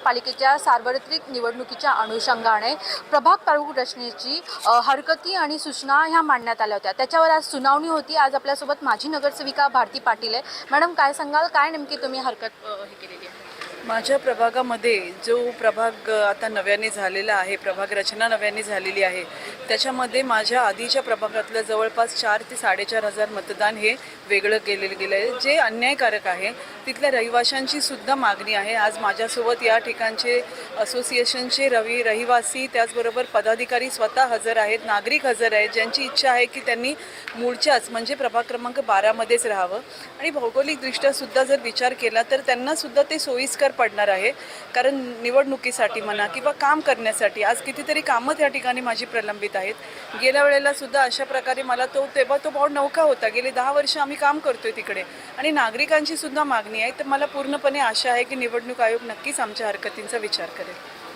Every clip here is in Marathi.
महानगरपालिकेच्या सार्वत्रिक निवडणुकीच्या अनुषंगाने प्रभाग प्रमुख रचनेची हरकती आणि सूचना ह्या मांडण्यात आल्या होत्या। त्याच्यावर आज सुनावणी होती। आज आपल्यासोबत माजी नगरसेविका भारती पाटील आहे। मॅडम, काय सांगाल, काय नेमकी तुम्ही हरकत हे केलेली आहे? माझ्या प्रभागामध्ये जो प्रभाग आता नव्याने झालेला आहे, प्रभाग रचना नव्याने झालेली आहे, त्याच्यामध्ये माझ्या आधीच्या प्रभागातलं जवळपास 4 ते 4,500 मतदान हे वेगळं केलेलं गेलं आहे, जे अन्यायकारक आहे। तिथल्या रहिवाशांची सुद्धा मागणी आहे। आज माझ्यासोबत या ठिकाणचे असोसिएशनचे रहिवासी त्याचबरोबर पदाधिकारी स्वतः हजर आहेत, नागरिक हजर आहेत, ज्यांची इच्छा आहे की त्यांनी मूळच्याच म्हणजे प्रभाग क्रमांक 12मध्येच राहावं आणि भौगोलिकदृष्ट्या सुद्धा जर विचार केला तर त्यांनासुद्धा ते सोयीस्कर पडणार आहे। कारण निवडणुकीसाठी म्हणा किंवा काम करण्यासाठी आज कितीतरी कामं त्या ठिकाणी माझी प्रलंबित आहेत। गेल्या वेळेला सुद्धा अशा प्रकारे मला तेव्हा तो भाव नौका होता। गेली 10 वर्ष आम्ही काम करतोय तिकडे आणि नागरिकांची सुद्धा मागणी आहे। तर मला पूर्णपणे आशा आहे की निवडणूक आयोग नक्कीच आमच्या हरकतींचा विचार करेल।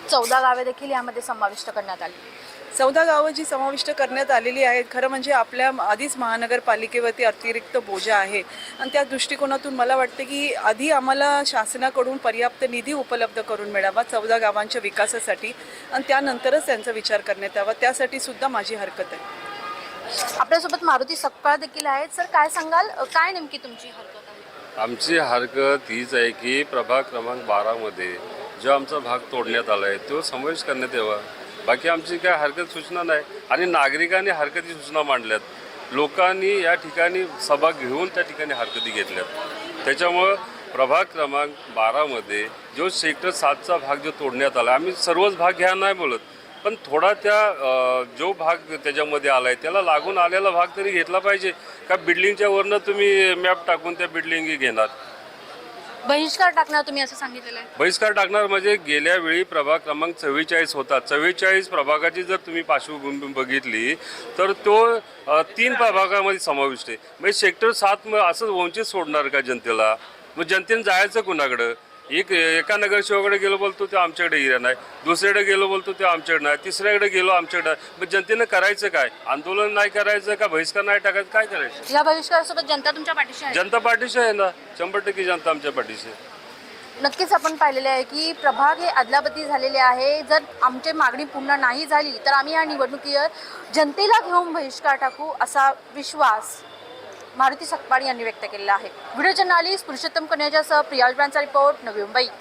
14 गावे देखील यामध्ये समाविष्ट करण्यात आली। 14 गावं जी समाविष्ट करण्यात आलेली आहेत, खरं म्हणजे आपल्या आधीच महानगरपालिकेवरती अतिरिक्त बोजा आहे आणि त्या दृष्टिकोनातून मला वाटते की आधी आम्हाला शासनाकडून पर्याप्त निधी उपलब्ध करून मिळावा 14 गावांच्या विकासासाठी आणि त्यानंतरच त्यांचा विचार करण्यात यावा। त्यासाठी सुद्धा माझी हरकत आहे। आपल्यासोबत मारुती सकपाळ देखील आहेत। सर, काय सांगाल, काय नेमकी तुमची हरकत आहे? आमची हरकत हीच आहे की प्रभाग क्रमांक 12मध्ये जो आमचा भाग तोडण्यात आला आहे तो समावेश करण्यात यावा। बाकी आमची काय हरकत सूचना नाही आणि नागरिकांनी हरकती सूचना मांडल्यात। लोकांनी या ठिकाणी सभा घेऊन त्या ठिकाणी हरकती घेतल्यात। त्याच्यामुळं प्रभाग क्रमांक 12मध्ये जो सेक्टर 7चा भाग जो तोडण्यात आला, आम्ही सर्वच भाग घ्या नाही बोलत, पण थोडा जो भाग त्याच्यामध्ये आला आहे त्याला लागून आलेला भाग तरी घेतला पाहिजे का? बिल्डिंगच्या वरनं तुम्ही मॅप टाकून त्या बिल्डिंगी घेणार? बहिष्कार टाकणार तुम्ही असं सांगितलेलं आहे? बहिष्कार टाकणार म्हणजे गेल्या वेळी प्रभाग क्रमांक 44 होता। 44 प्रभागाची जर तुम्ही पार्श्वभूमी बघितली तर तो 3 प्रभागामध्ये समाविष्ट आहे। म्हणजे सेक्टर 7 असं वंचित सोडणार का जनतेला? मग जनतेने जायचं कुणाकडं? एका नगरसेवकाकडे गेलो बोलतो ते आमच्याकडे येणार नाही, दुसऱ्याकडे गेलो बोलतो ते आमच्याकडे नाही, तिसऱ्याकडे गेलो आमच्याकडे। मग जनतेनं करायचं काय? आंदोलन नाही करायचं का? बहिष्कार नाही टाकायचं? काय करायचं? या बहिष्कारासोबत जनता तुमच्या पाठीशी आहे? जनता पाठीशी आहे ना, 100% जनता आमच्या पाठीशी आहे। नक्कीच आपण पाहिलेले आहे की प्रभाग हे अदलाबदली झालेले आहे। जर आमची मागणी पूर्ण नाही झाली तर आम्ही या निवडणुकीवर जनतेला घेऊन बहिष्कार टाकू असा विश्वास मारुती सकपाळ यांनी व्यक्त केलेला आहे। व्हिडिओ जर्नलिस्ट पुरुषोत्तम कन्याजासह प्रियाज ब्रांचा रिपोर्ट, नवी मुंबई।